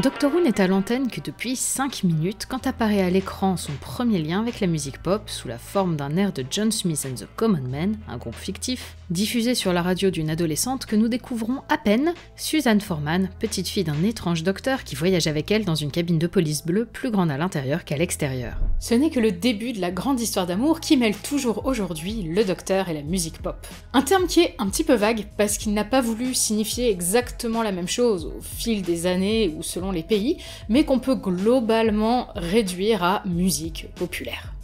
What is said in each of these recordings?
Doctor Who n'est à l'antenne que depuis 5 minutes quand apparaît à l'écran son premier lien avec la musique pop sous la forme d'un air de John Smith and the Common Men, un groupe fictif, diffusé sur la radio d'une adolescente que nous découvrons à peine, Suzanne Foreman, petite fille d'un étrange docteur qui voyage avec elle dans une cabine de police bleue plus grande à l'intérieur qu'à l'extérieur. Ce n'est que le début de la grande histoire d'amour qui mêle toujours aujourd'hui le docteur et la musique pop. Un terme qui est un petit peu vague parce qu'il n'a pas voulu signifier exactement la même chose au fil des années ou selon les pays, mais qu'on peut globalement réduire à musique populaire,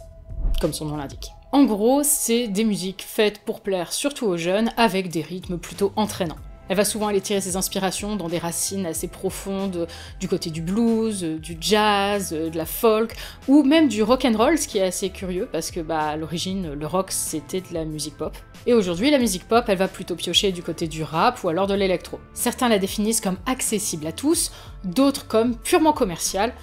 comme son nom l'indique. En gros, c'est des musiques faites pour plaire surtout aux jeunes, avec des rythmes plutôt entraînants. Elle va souvent aller tirer ses inspirations dans des racines assez profondes du côté du blues, du jazz, de la folk, ou même du rock'n'roll, ce qui est assez curieux, parce que à l'origine, le rock c'était de la musique pop. Et aujourd'hui, la musique pop, elle va plutôt piocher du côté du rap ou alors de l'électro. Certains la définissent comme accessible à tous, d'autres comme purement commerciale.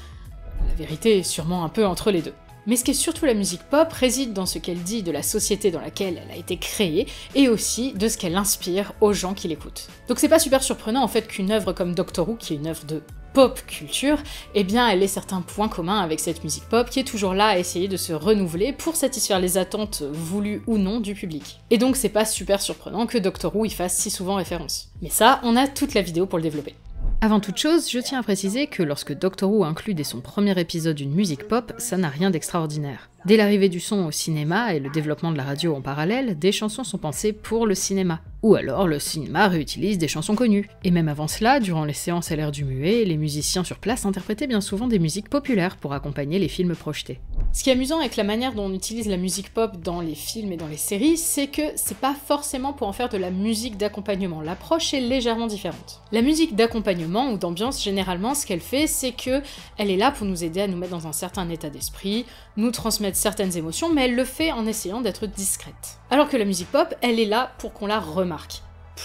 La vérité est sûrement un peu entre les deux. Mais ce qui est surtout la musique pop réside dans ce qu'elle dit de la société dans laquelle elle a été créée, et aussi de ce qu'elle inspire aux gens qui l'écoutent. Donc c'est pas super surprenant en fait qu'une œuvre comme Doctor Who, qui est une œuvre de pop culture, eh bien elle ait certains points communs avec cette musique pop qui est toujours là à essayer de se renouveler pour satisfaire les attentes voulues ou non du public. Et donc c'est pas super surprenant que Doctor Who y fasse si souvent référence. Mais ça, on a toute la vidéo pour le développer. Avant toute chose, je tiens à préciser que lorsque Doctor Who inclut dès son premier épisode une musique pop, ça n'a rien d'extraordinaire. Dès l'arrivée du son au cinéma et le développement de la radio en parallèle, des chansons sont pensées pour le cinéma. Ou alors le cinéma réutilise des chansons connues. Et même avant cela, durant les séances à l'ère du muet, les musiciens sur place interprétaient bien souvent des musiques populaires pour accompagner les films projetés. Ce qui est amusant avec la manière dont on utilise la musique pop dans les films et dans les séries, c'est que c'est pas forcément pour en faire de la musique d'accompagnement. L'approche est légèrement différente. La musique d'accompagnement ou d'ambiance, généralement, ce qu'elle fait, c'est que elle est là pour nous aider à nous mettre dans un certain état d'esprit, nous transmettre certaines émotions, mais elle le fait en essayant d'être discrète. Alors que la musique pop, elle est là pour qu'on la remarque.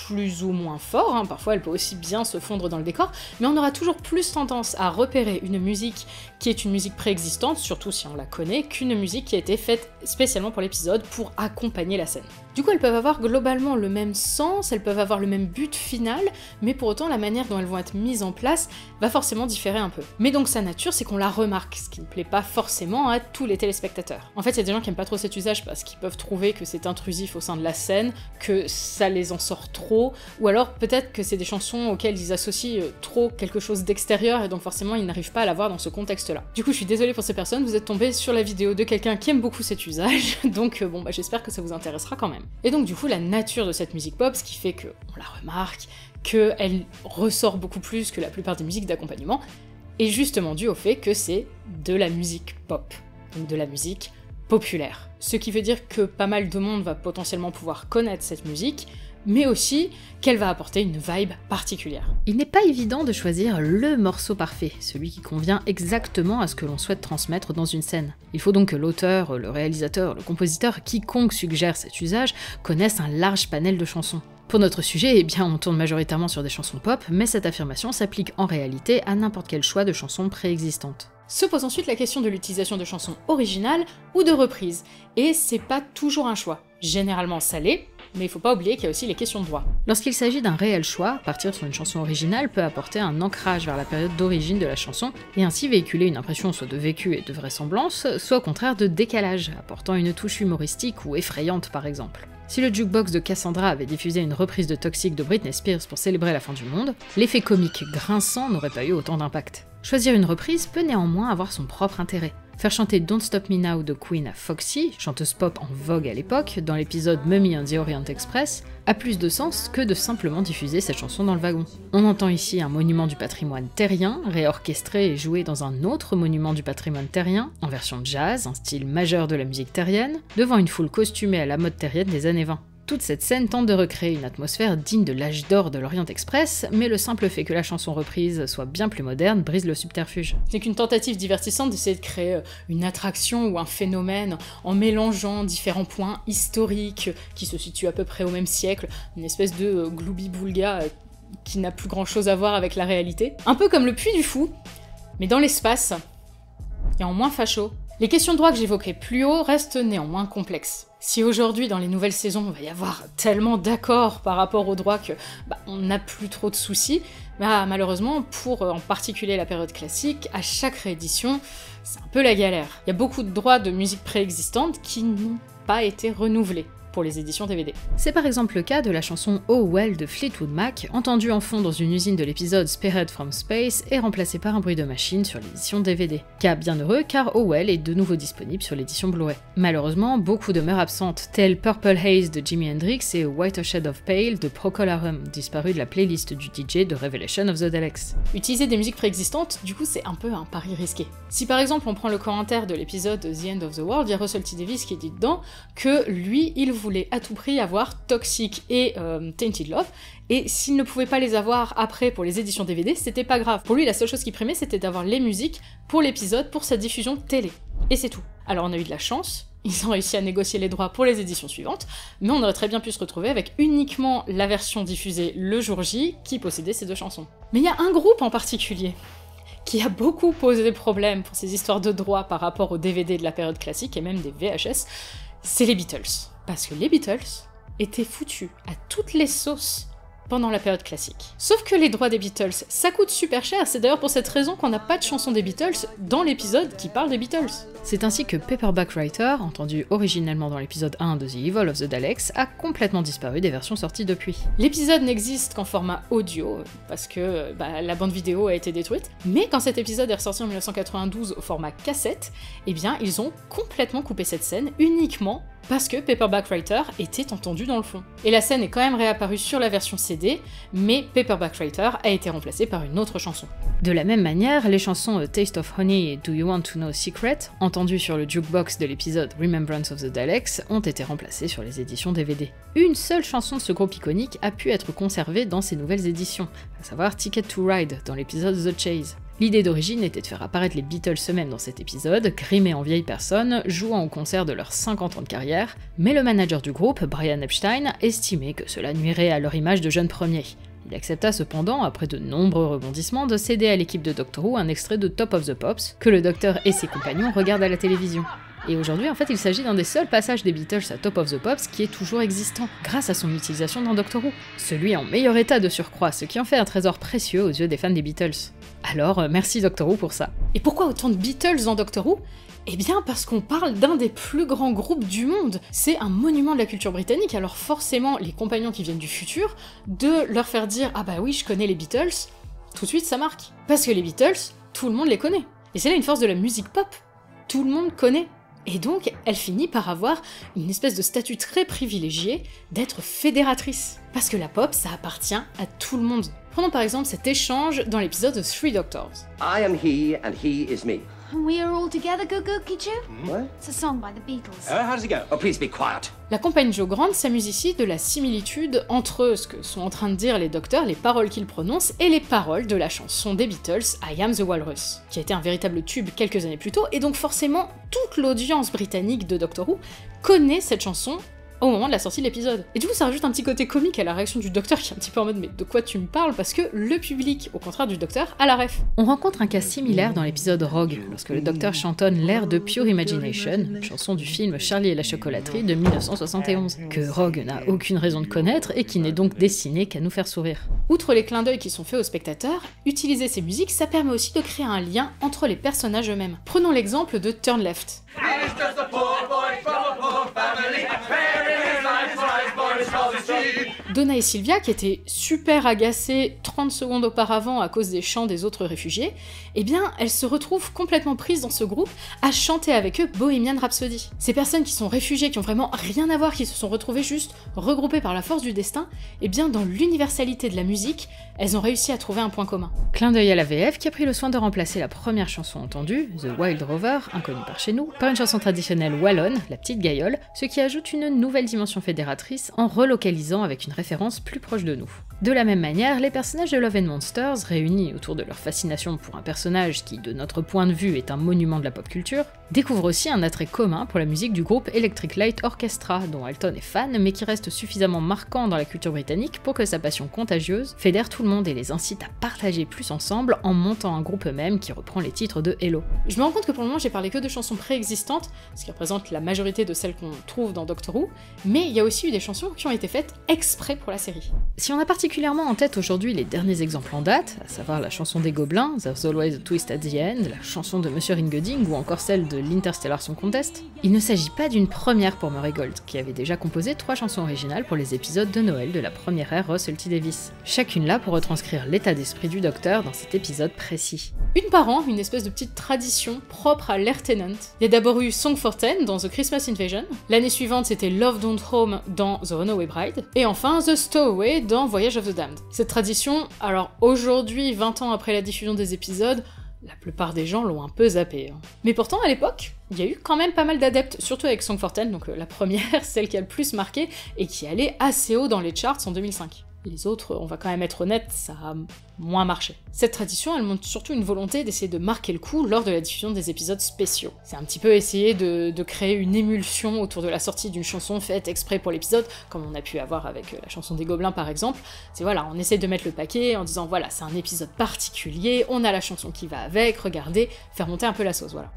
Plus ou moins fort, parfois elle peut aussi bien se fondre dans le décor, mais on aura toujours plus tendance à repérer une musique qui est une musique préexistante, surtout si on la connaît, qu'une musique qui a été faite spécialement pour l'épisode pour accompagner la scène. Du coup, elles peuvent avoir globalement le même sens, elles peuvent avoir le même but final, mais pour autant la manière dont elles vont être mises en place va forcément différer un peu. Mais donc sa nature, c'est qu'on la remarque, ce qui ne plaît pas forcément à tous les téléspectateurs. En fait, il y a des gens qui aiment pas trop cet usage parce qu'ils peuvent trouver que c'est intrusif au sein de la scène, que ça les en sort trop, ou alors peut-être que c'est des chansons auxquelles ils associent trop quelque chose d'extérieur et donc forcément ils n'arrivent pas à l'avoir dans ce contexte-là. Du coup, je suis désolée pour ces personnes, vous êtes tombés sur la vidéo de quelqu'un qui aime beaucoup cet usage, donc j'espère que ça vous intéressera quand même. Et donc du coup, la nature de cette musique pop, ce qui fait qu'on la remarque, qu'elle ressort beaucoup plus que la plupart des musiques d'accompagnement, est justement due au fait que c'est de la musique pop, donc de la musique populaire. Ce qui veut dire que pas mal de monde va potentiellement pouvoir connaître cette musique, mais aussi qu'elle va apporter une vibe particulière. Il n'est pas évident de choisir le morceau parfait, celui qui convient exactement à ce que l'on souhaite transmettre dans une scène. Il faut donc que l'auteur, le réalisateur, le compositeur, quiconque suggère cet usage, connaisse un large panel de chansons. Pour notre sujet, on tourne majoritairement sur des chansons pop, mais cette affirmation s'applique en réalité à n'importe quel choix de chansons préexistantes. Se pose ensuite la question de l'utilisation de chansons originales ou de reprises, et c'est pas toujours un choix. Généralement ça l'est, mais il faut pas oublier qu'il y a aussi les questions de droit. Lorsqu'il s'agit d'un réel choix, partir sur une chanson originale peut apporter un ancrage vers la période d'origine de la chanson, et ainsi véhiculer une impression soit de vécu et de vraisemblance, soit au contraire de décalage, apportant une touche humoristique ou effrayante par exemple. Si le jukebox de Cassandra avait diffusé une reprise de Toxic de Britney Spears pour célébrer la fin du monde, l'effet comique grinçant n'aurait pas eu autant d'impact. Choisir une reprise peut néanmoins avoir son propre intérêt. Faire chanter Don't Stop Me Now de Queen à Foxy, chanteuse pop en vogue à l'époque, dans l'épisode Mummy and the Orient Express, a plus de sens que de simplement diffuser cette chanson dans le wagon. On entend ici un monument du patrimoine terrien, réorchestré et joué dans un autre monument du patrimoine terrien, en version jazz, un style majeur de la musique terrienne, devant une foule costumée à la mode terrienne des années 20. Toute cette scène tente de recréer une atmosphère digne de l'âge d'or de l'Orient Express, mais le simple fait que la chanson reprise soit bien plus moderne brise le subterfuge. C'est qu'une tentative divertissante d'essayer de créer une attraction ou un phénomène en mélangeant différents points historiques qui se situent à peu près au même siècle, une espèce de gloubi-boulga qui n'a plus grand chose à voir avec la réalité. Un peu comme le Puy du Fou, mais dans l'espace, et en moins facho. Les questions de droit que j'évoquais plus haut restent néanmoins complexes. Si aujourd'hui, dans les nouvelles saisons, il va y avoir tellement d'accords par rapport aux droits que on n'a plus trop de soucis, malheureusement, pour en particulier la période classique, à chaque réédition, c'est un peu la galère. Il y a beaucoup de droits de musique préexistantes qui n'ont pas été renouvelés pour les éditions DVD. C'est par exemple le cas de la chanson Oh Well de Fleetwood Mac, entendue en fond dans une usine de l'épisode Spearhead from Space et remplacée par un bruit de machine sur l'édition DVD. Cas bien heureux car Oh Well est de nouveau disponible sur l'édition Blu-ray. Malheureusement, beaucoup demeurent absentes, telles Purple Haze de Jimi Hendrix et Whiter Shade of Pale de Procol Harum, disparu de la playlist du DJ de Revelation of the Daleks. Utiliser des musiques préexistantes, du coup c'est un peu un pari risqué. Si par exemple on prend le commentaire de l'épisode The End of the World, il y a Russell T. Davies qui dit dedans que lui, il voulait à tout prix avoir Toxic et Tainted Love, et s'il ne pouvait pas les avoir après pour les éditions DVD, c'était pas grave. Pour lui, la seule chose qui primait, c'était d'avoir les musiques pour l'épisode, pour sa diffusion télé. Et c'est tout. Alors on a eu de la chance, ils ont réussi à négocier les droits pour les éditions suivantes, mais on aurait très bien pu se retrouver avec uniquement la version diffusée le jour J qui possédait ces deux chansons. Mais il y a un groupe en particulier qui a beaucoup posé problème pour ces histoires de droits par rapport aux DVD de la période classique et même des VHS, c'est les Beatles. Parce que les Beatles étaient foutus à toutes les sauces pendant la période classique. Sauf que les droits des Beatles, ça coûte super cher, c'est d'ailleurs pour cette raison qu'on n'a pas de chanson des Beatles dans l'épisode qui parle des Beatles. C'est ainsi que Paperback Writer, entendu originellement dans l'épisode 1 de The Evil of the Daleks, a complètement disparu des versions sorties depuis. L'épisode n'existe qu'en format audio, parce que la bande vidéo a été détruite, mais quand cet épisode est ressorti en 1992 au format cassette, eh bien ils ont complètement coupé cette scène uniquement parce que Paperback Writer était entendu dans le fond. Et la scène est quand même réapparue sur la version CD, mais Paperback Writer a été remplacé par une autre chanson. De la même manière, les chansons A Taste of Honey et Do You Want to Know a Secret, entendues sur le jukebox de l'épisode Remembrance of the Daleks, ont été remplacées sur les éditions DVD. Une seule chanson de ce groupe iconique a pu être conservée dans ces nouvelles éditions, à savoir Ticket to Ride dans l'épisode The Chase. L'idée d'origine était de faire apparaître les Beatles eux-mêmes dans cet épisode, grimés en vieilles personnes, jouant au concert de leurs 50 ans de carrière, mais le manager du groupe, Brian Epstein, estimait que cela nuirait à leur image de jeunes premiers. Il accepta cependant, après de nombreux rebondissements, de céder à l'équipe de Doctor Who un extrait de Top of the Pops, que le Docteur et ses compagnons regardent à la télévision. Et aujourd'hui, en fait, il s'agit d'un des seuls passages des Beatles à Top of the Pops qui est toujours existant, grâce à son utilisation dans Doctor Who. Celui en meilleur état de surcroît, ce qui en fait un trésor précieux aux yeux des fans des Beatles. Alors, merci Doctor Who pour ça. Et pourquoi autant de Beatles dans Doctor Who ? Eh bien parce qu'on parle d'un des plus grands groupes du monde. C'est un monument de la culture britannique, alors forcément, les compagnons qui viennent du futur, de leur faire dire « Ah bah oui, je connais les Beatles », tout de suite ça marque. Parce que les Beatles, tout le monde les connaît. Et c'est là une force de la musique pop. Tout le monde connaît. Et donc, elle finit par avoir une espèce de statut très privilégié d'être fédératrice. Parce que la pop, ça appartient à tout le monde. Prenons par exemple cet échange dans l'épisode The Three Doctors. I am he and he is me. We are all together, Go Go Kichu? What? It's a song by the Beatles. How does it go? Oh, please be quiet. La compagnie Joe Grant s'amuse ici de la similitude entre ce que sont en train de dire les docteurs, les paroles qu'ils prononcent, et les paroles de la chanson des Beatles, I Am the Walrus, qui a été un véritable tube quelques années plus tôt, et donc forcément, toute l'audience britannique de Doctor Who connaît cette chanson au moment de la sortie de l'épisode. Et du coup, ça rajoute un petit côté comique à la réaction du docteur qui est un petit peu en mode « mais de quoi tu me parles ?» parce que le public, au contraire du docteur, a la ref. On rencontre un cas similaire dans l'épisode Rogue, lorsque le docteur chantonne l'air de Pure Imagination, chanson du film Charlie et la chocolaterie de 1971, que Rogue n'a aucune raison de connaître et qui n'est donc destinée qu'à nous faire sourire. Outre les clins d'œil qui sont faits aux spectateurs, utiliser ces musiques, ça permet aussi de créer un lien entre les personnages eux-mêmes. Prenons l'exemple de Turn Left. Donna et Sylvia, qui étaient super agacées 30 secondes auparavant à cause des chants des autres réfugiés, eh bien, elles se retrouvent complètement prises dans ce groupe à chanter avec eux Bohemian Rhapsody. Ces personnes qui sont réfugiées, qui ont vraiment rien à voir, qui se sont retrouvées juste regroupées par la force du destin, eh bien, dans l'universalité de la musique, elles ont réussi à trouver un point commun. Clin d'œil à la VF qui a pris le soin de remplacer la première chanson entendue, The Wild Rover, inconnue par chez nous, par une chanson traditionnelle wallonne, La Petite Gaïole, ce qui ajoute une nouvelle dimension fédératrice en relocalisant avec une référence plus proche de nous. De la même manière, les personnages de Love and Monsters, réunis autour de leur fascination pour un personnage qui, de notre point de vue, est un monument de la pop culture, découvrent aussi un attrait commun pour la musique du groupe Electric Light Orchestra, dont Elton est fan, mais qui reste suffisamment marquant dans la culture britannique pour que sa passion contagieuse fédère tout le monde et les incite à partager plus ensemble en montant un groupe eux-mêmes qui reprend les titres de Hello. Je me rends compte que pour le moment j'ai parlé que de chansons préexistantes, ce qui représente la majorité de celles qu'on trouve dans Doctor Who, mais il y a aussi eu des chansons qui ont été faites exprès pour la série. Si on a particulièrement en tête aujourd'hui les derniers exemples en date, à savoir la chanson des Gobelins, There's Always a Twist at the End, la chanson de Monsieur Ringoding ou encore celle de l'Interstellar Song Contest, il ne s'agit pas d'une première pour Murray Gold, qui avait déjà composé 3 chansons originales pour les épisodes de Noël de la première ère Russell T Davies, chacune là pour retranscrire l'état d'esprit du Docteur dans cet épisode précis. Une par an, une espèce de petite tradition propre à l'ère Tennant. Il y a d'abord eu Song for Ten dans The Christmas Invasion, l'année suivante c'était Love Don't Home dans The Runaway Bride, et enfin The Stowaway dans Voyage of the Damned. Cette tradition, alors aujourd'hui, 20 ans après la diffusion des épisodes, la plupart des gens l'ont un peu zappé. Mais pourtant, à l'époque, il y a eu quand même pas mal d'adeptes, surtout avec Song for Ten, donc la première, celle qui a le plus marqué, et qui allait assez haut dans les charts en 2005. Les autres, on va quand même être honnête, ça a moins marché. Cette tradition, elle montre surtout une volonté d'essayer de marquer le coup lors de la diffusion des épisodes spéciaux. C'est un petit peu essayer de créer une émulsion autour de la sortie d'une chanson faite exprès pour l'épisode, comme on a pu avoir avec la chanson des Gobelins par exemple. C'est voilà, on essaie de mettre le paquet en disant voilà, c'est un épisode particulier, on a la chanson qui va avec, regardez, faire monter un peu la sauce, voilà.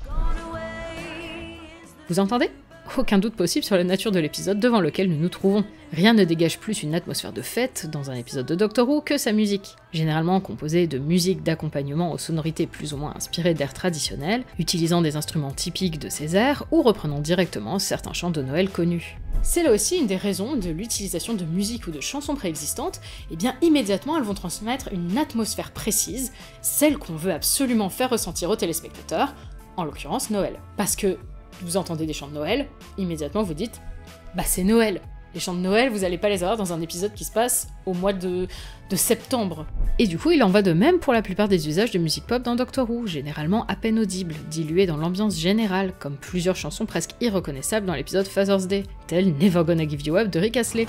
Vous entendez ? Aucun doute possible sur la nature de l'épisode devant lequel nous nous trouvons. Rien ne dégage plus une atmosphère de fête dans un épisode de Doctor Who que sa musique. Généralement composée de musique d'accompagnement aux sonorités plus ou moins inspirées d'airs traditionnels, utilisant des instruments typiques de ces airs ou reprenant directement certains chants de Noël connus. C'est là aussi une des raisons de l'utilisation de musique ou de chansons préexistantes, et bien immédiatement elles vont transmettre une atmosphère précise, celle qu'on veut absolument faire ressentir aux téléspectateurs, en l'occurrence Noël. Parce que vous entendez des chants de Noël, immédiatement vous dites « bah c'est Noël !» Les chants de Noël, vous allez pas les avoir dans un épisode qui se passe au mois de septembre. Et du coup, il en va de même pour la plupart des usages de musique pop dans Doctor Who, généralement à peine audibles, diluées dans l'ambiance générale, comme plusieurs chansons presque irreconnaissables dans l'épisode Father's Day, tel Never Gonna Give You Up de Rick Astley.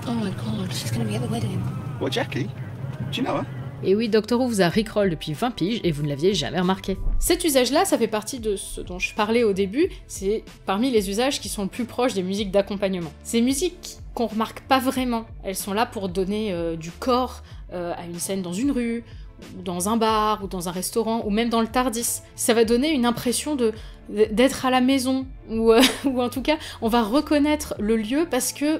Oh my god, she's gonna be at the wedding. What, Jackie? Do you know her? Et oui, Doctor Who vous a rickroll depuis 20 piges et vous ne l'aviez jamais remarqué. Cet usage-là, ça fait partie de ce dont je parlais au début, c'est parmi les usages qui sont le plus proches des musiques d'accompagnement. Ces musiques qu'on remarque pas vraiment, elles sont là pour donner du corps à une scène dans une rue, ou dans un bar, ou dans un restaurant, ou même dans le TARDIS. Ça va donner une impression d'être à la maison, ou en tout cas, on va reconnaître le lieu parce que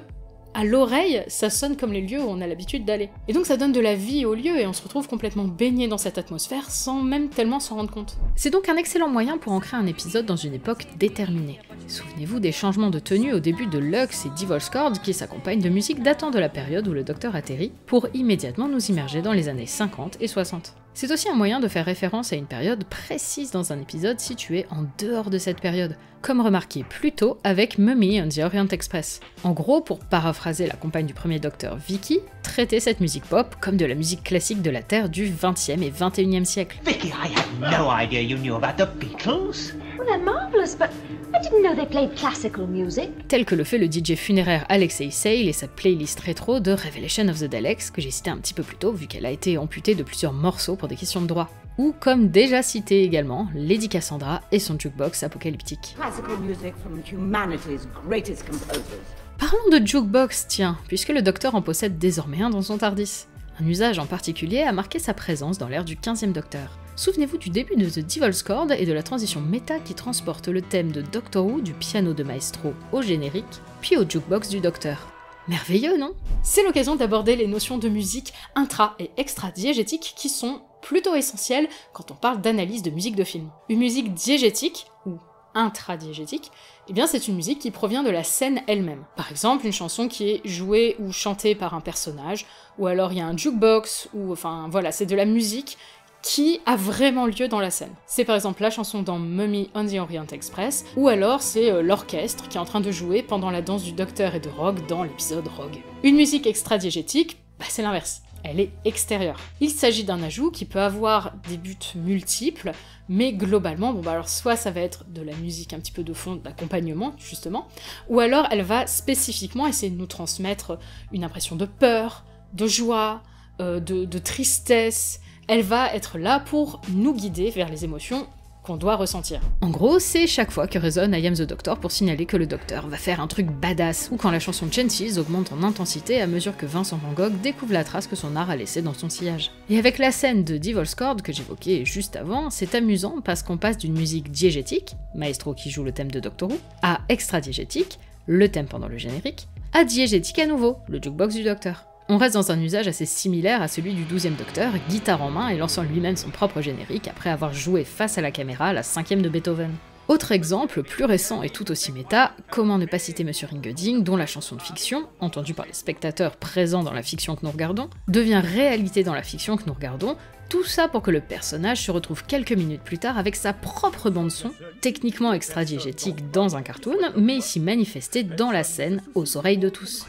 à l'oreille, ça sonne comme les lieux où on a l'habitude d'aller. Et donc ça donne de la vie au lieu et on se retrouve complètement baigné dans cette atmosphère sans même tellement s'en rendre compte. C'est donc un excellent moyen pour ancrer un épisode dans une époque déterminée. Souvenez-vous des changements de tenue au début de Lux et Devil's Cord qui s'accompagnent de musique datant de la période où le Docteur atterrit pour immédiatement nous immerger dans les années 50 et 60. C'est aussi un moyen de faire référence à une période précise dans un épisode situé en dehors de cette période, comme remarqué plus tôt avec Mummy and the Orient Express. En gros, pour paraphraser la compagne du premier Docteur, Vicky, traiter cette musique pop comme de la musique classique de la Terre du XXe et XXIe siècle. Vicky, I had no idea you knew about the Beatles. Well, they're marvellous, but I didn't know they played classical music. Tel que le fait le DJ funéraire Alexei Sayle et sa playlist rétro de Revelation of the Daleks, que j'ai cité un petit peu plus tôt vu qu'elle a été amputée de plusieurs morceaux pour des questions de droit. Ou comme déjà cité également, Lady Cassandra et son jukebox apocalyptique. Classical music from humanity's greatest composers. Parlons de jukebox, tiens, puisque le Docteur en possède désormais un dans son TARDIS. Un usage en particulier a marqué sa présence dans l'ère du 15e Docteur. Souvenez-vous du début de The Devil's Cord et de la transition méta qui transporte le thème de Doctor Who du piano de Maestro au générique, puis au jukebox du Docteur. Merveilleux, non ? C'est l'occasion d'aborder les notions de musique intra- et extra-diégétique qui sont plutôt essentielles quand on parle d'analyse de musique de film. Une musique diégétique, ou intradiégétique, eh bien c'est une musique qui provient de la scène elle-même. Par exemple, une chanson qui est jouée ou chantée par un personnage, ou alors il y a un jukebox, ou enfin voilà, c'est de la musique qui a vraiment lieu dans la scène. C'est par exemple la chanson dans Mummy on the Orient Express, ou alors c'est l'orchestre qui est en train de jouer pendant la danse du Docteur et de Rogue dans l'épisode Rogue. Une musique extra-diégétique, bah c'est l'inverse. elle est extérieure. Il s'agit d'un ajout qui peut avoir des buts multiples, mais globalement, alors soit ça va être de la musique un petit peu de fond, d'accompagnement justement, ou alors elle va spécifiquement essayer de nous transmettre une impression de peur, de joie, de tristesse. Elle va être là pour nous guider vers les émotions qu'on doit ressentir. En gros, c'est chaque fois que résonne I Am the Doctor pour signaler que le docteur va faire un truc badass, ou quand la chanson Chances augmente en intensité à mesure que Vincent Van Gogh découvre la trace que son art a laissée dans son sillage. Et avec la scène de Devil's Chord que j'évoquais juste avant, c'est amusant parce qu'on passe d'une musique diégétique, Maestro qui joue le thème de Doctor Who, à extra-diégétique, le thème pendant le générique, à diégétique à nouveau, le jukebox du docteur. On reste dans un usage assez similaire à celui du 12e Docteur, guitare en main et lançant lui-même son propre générique après avoir joué face à la caméra la 5e de Beethoven. Autre exemple, plus récent et tout aussi méta, comment ne pas citer Monsieur Ringeding, dont la chanson de fiction, entendue par les spectateurs présents dans la fiction que nous regardons, devient réalité dans la fiction que nous regardons, tout ça pour que le personnage se retrouve quelques minutes plus tard avec sa propre bande-son, techniquement extra-diégétique dans un cartoon, mais ici manifestée dans la scène, aux oreilles de tous.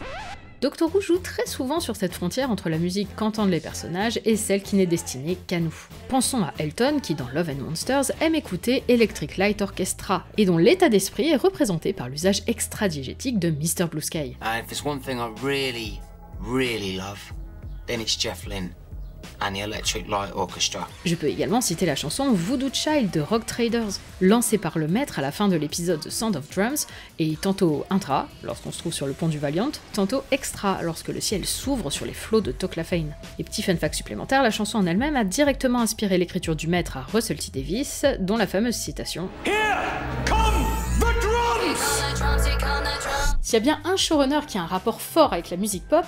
Doctor Who joue très souvent sur cette frontière entre la musique qu'entendent les personnages et celle qui n'est destinée qu'à nous. Pensons à Elton qui, dans Love and Monsters, aime écouter Electric Light Orchestra, et dont l'état d'esprit est représenté par l'usage extra-diégétique de Mr. Blue Sky. If there's one thing I really love, then it's Jeff Lynne and the Electric Light Orchestra. Je peux également citer la chanson Voodoo Child de Rock Traders, lancée par le maître à la fin de l'épisode The Sound of Drums, et tantôt intra, lorsqu'on se trouve sur le pont du Valiant, tantôt extra, lorsque le ciel s'ouvre sur les flots de Toclafane. Et petit fun fact supplémentaire, la chanson en elle-même a directement inspiré l'écriture du maître à Russell T Davies, dont la fameuse citation « Here come the drums !» S'il y a bien un showrunner qui a un rapport fort avec la musique pop,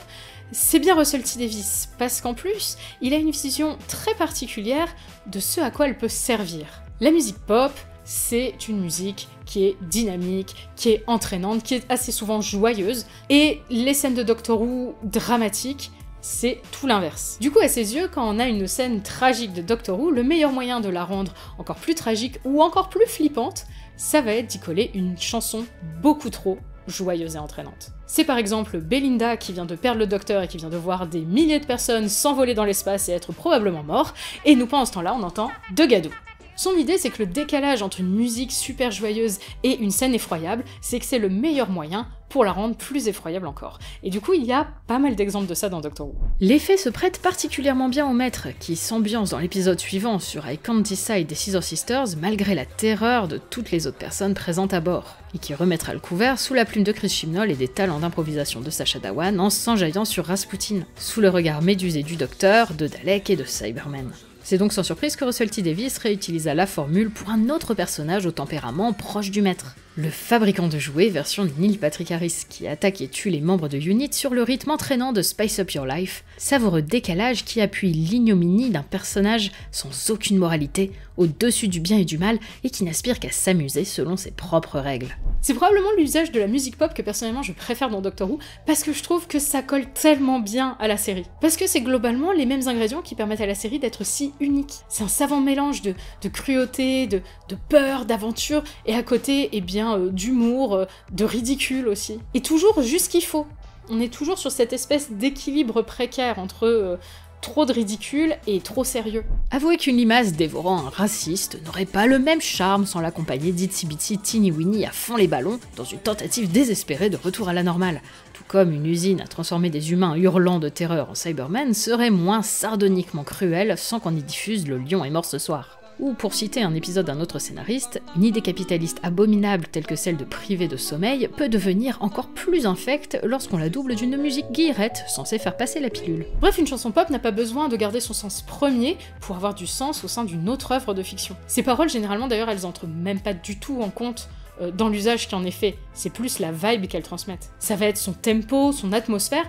c'est bien Russell T Davies, parce qu'en plus, il a une vision très particulière de ce à quoi elle peut servir. La musique pop, c'est une musique qui est dynamique, qui est entraînante, qui est assez souvent joyeuse, et les scènes de Doctor Who dramatiques, c'est tout l'inverse. Du coup, à ses yeux, quand on a une scène tragique de Doctor Who, le meilleur moyen de la rendre encore plus tragique ou encore plus flippante, ça va être d'y coller une chanson beaucoup trop joyeuse et entraînante. C'est par exemple Belinda qui vient de perdre le docteur et qui vient de voir des milliers de personnes s'envoler dans l'espace et être probablement morts, et nous pendant ce temps-là on entend De Gadou. Son idée c'est que le décalage entre une musique super joyeuse et une scène effroyable, c'est que c'est le meilleur moyen pour la rendre plus effroyable encore. Et du coup, il y a pas mal d'exemples de ça dans Doctor Who. L'effet se prête particulièrement bien au maître, qui s'ambiance dans l'épisode suivant sur I Can't Decide des Scissor Sisters malgré la terreur de toutes les autres personnes présentes à bord, et qui remettra le couvert sous la plume de Chris Chibnall et des talents d'improvisation de Sacha Dhawan en s'enjaillant sur Rasputin, sous le regard médusé du Docteur, de Dalek et de Cybermen. C'est donc sans surprise que Russell T Davies réutilisa la formule pour un autre personnage au tempérament proche du maître. Le fabricant de jouets version Neil Patrick Harris, qui attaque et tue les membres de Unit sur le rythme entraînant de Spice Up Your Life, savoureux décalage qui appuie l'ignominie d'un personnage sans aucune moralité, au-dessus du bien et du mal, et qui n'aspire qu'à s'amuser selon ses propres règles. C'est probablement l'usage de la musique pop que personnellement je préfère dans Doctor Who, parce que je trouve que ça colle tellement bien à la série. Parce que c'est globalement les mêmes ingrédients qui permettent à la série d'être si unique. C'est un savant mélange de cruauté, de peur, d'aventure, et à côté, eh bien, d'humour, de ridicule aussi. Et toujours juste ce qu'il faut. On est toujours sur cette espèce d'équilibre précaire entre trop de ridicule et trop sérieux. Avouez qu'une limace dévorant un raciste n'aurait pas le même charme sans l'accompagner d'Itsy Bitsy Teeny Weeny à fond les ballons dans une tentative désespérée de retour à la normale. Tout comme une usine à transformer des humains hurlant de terreur en Cybermen serait moins sardoniquement cruelle sans qu'on y diffuse le lion est mort ce soir. Ou pour citer un épisode d'un autre scénariste, une idée capitaliste abominable telle que celle de priver de sommeil peut devenir encore plus infecte lorsqu'on la double d'une musique guillerette censée faire passer la pilule. Bref, une chanson pop n'a pas besoin de garder son sens premier pour avoir du sens au sein d'une autre œuvre de fiction. Ces paroles, généralement d'ailleurs, elles entrent même pas du tout en compte dans l'usage qui en est fait, c'est plus la vibe qu'elles transmettent. Ça va être son tempo, son atmosphère,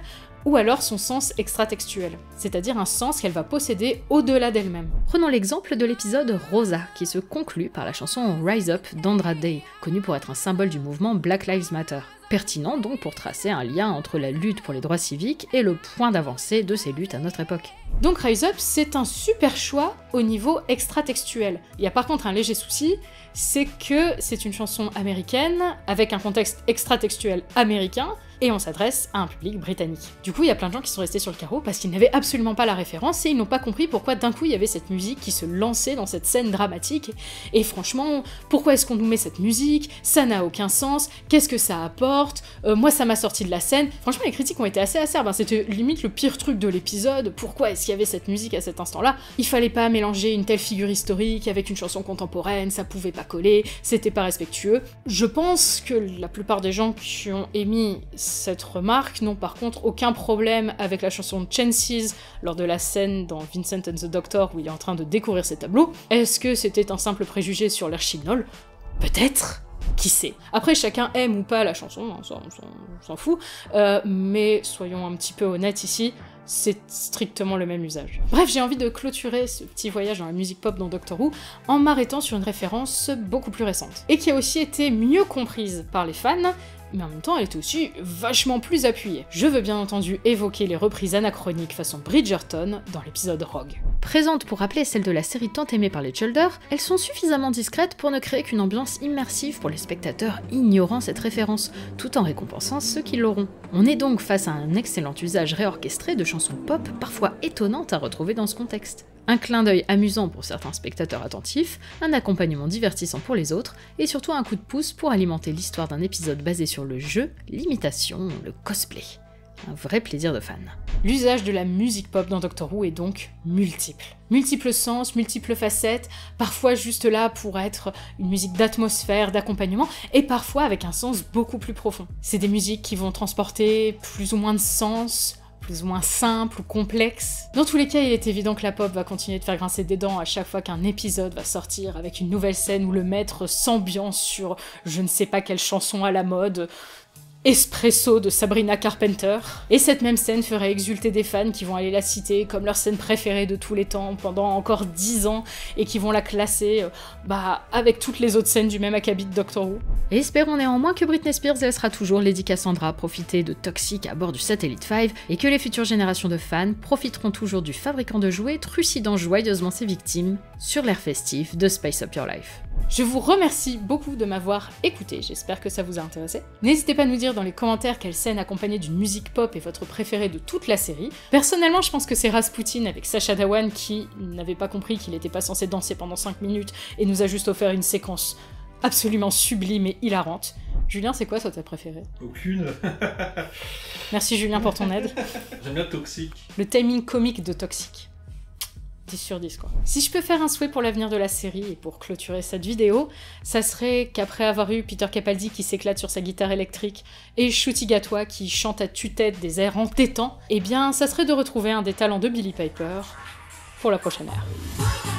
ou alors son sens extratextuel, c'est-à-dire un sens qu'elle va posséder au-delà d'elle-même. Prenons l'exemple de l'épisode Rosa, qui se conclut par la chanson Rise Up d'Andra Day, connue pour être un symbole du mouvement Black Lives Matter. Pertinent donc pour tracer un lien entre la lutte pour les droits civiques et le point d'avancée de ces luttes à notre époque. Donc Rise Up, c'est un super choix au niveau extra-textuel. Il y a par contre un léger souci, c'est que c'est une chanson américaine, avec un contexte extra-textuel américain, et on s'adresse à un public britannique. Du coup, il y a plein de gens qui sont restés sur le carreau parce qu'ils n'avaient absolument pas la référence et ils n'ont pas compris pourquoi d'un coup il y avait cette musique qui se lançait dans cette scène dramatique. Et franchement, pourquoi est-ce qu'on nous met cette musique? Ça n'a aucun sens, qu'est-ce que ça apporte? Moi ça m'a sorti de la scène. Franchement, les critiques ont été assez acerbes, hein. C'était limite le pire truc de l'épisode. Pourquoi est-ce qu'il y avait cette musique à cet instant-là? Il fallait pas mélanger une telle figure historique avec une chanson contemporaine, ça pouvait pas coller, c'était pas respectueux. Je pense que la plupart des gens qui ont émis cette remarque n'ont par contre aucun problème avec la chanson Chances lors de la scène dans Vincent and the Doctor où il est en train de découvrir ses tableaux. Est-ce que c'était un simple préjugé sur l'air chibnall? Peut-être. Qui sait? Après, chacun aime ou pas la chanson, hein, on s'en fout, mais soyons un petit peu honnêtes ici, c'est strictement le même usage. Bref, j'ai envie de clôturer ce petit voyage dans la musique pop dans Doctor Who en m'arrêtant sur une référence beaucoup plus récente, et qui a aussi été mieux comprise par les fans, mais en même temps elle était aussi vachement plus appuyée. Je veux bien entendu évoquer les reprises anachroniques façon Bridgerton dans l'épisode Rogue. Présentes pour rappeler celles de la série tant aimée par les Chulder, elles sont suffisamment discrètes pour ne créer qu'une ambiance immersive pour les spectateurs ignorant cette référence, tout en récompensant ceux qui l'auront. On est donc face à un excellent usage réorchestré de chansons pop parfois étonnantes à retrouver dans ce contexte. Un clin d'œil amusant pour certains spectateurs attentifs, un accompagnement divertissant pour les autres, et surtout un coup de pouce pour alimenter l'histoire d'un épisode basé sur le jeu, l'imitation, le cosplay. Un vrai plaisir de fan. L'usage de la musique pop dans Doctor Who est donc multiple. Multiples sens, multiples facettes, parfois juste là pour être une musique d'atmosphère, d'accompagnement, et parfois avec un sens beaucoup plus profond. C'est des musiques qui vont transporter plus ou moins de sens, plus ou moins simple ou complexe. Dans tous les cas, il est évident que la pop va continuer de faire grincer des dents à chaque fois qu'un épisode va sortir avec une nouvelle scène où le maître s'ambiance sur je ne sais pas quelle chanson à la mode, Espresso de Sabrina Carpenter. Et cette même scène ferait exulter des fans qui vont aller la citer comme leur scène préférée de tous les temps pendant encore 10 ans et qui vont la classer avec toutes les autres scènes du même acabit de Doctor Who. Et espérons néanmoins que Britney Spears laissera toujours Lady Cassandra profiter de Toxic à bord du Satellite 5 et que les futures générations de fans profiteront toujours du fabricant de jouets trucidant joyeusement ses victimes sur l'air festif de Spice Up Your Life. Je vous remercie beaucoup de m'avoir écouté, j'espère que ça vous a intéressé. N'hésitez pas à nous dire dans les commentaires quelle scène accompagnée d'une musique pop est votre préférée de toute la série. Personnellement, je pense que c'est Rasputin avec Sacha Dhawan qui n'avait pas compris qu'il n'était pas censé danser pendant 5 minutes et nous a juste offert une séquence absolument sublime et hilarante. Julien, c'est quoi toi ta préférée? Aucune. Merci Julien pour ton aide. J'aime bien Toxic. Le timing comique de Toxic. 10 sur 10 quoi. Si je peux faire un souhait pour l'avenir de la série et pour clôturer cette vidéo, ça serait qu'après avoir eu Peter Capaldi qui s'éclate sur sa guitare électrique et Ncuti Gatwa qui chante à tue-tête des airs entêtants, eh bien ça serait de retrouver un des talents de Billie Piper pour la prochaine ère.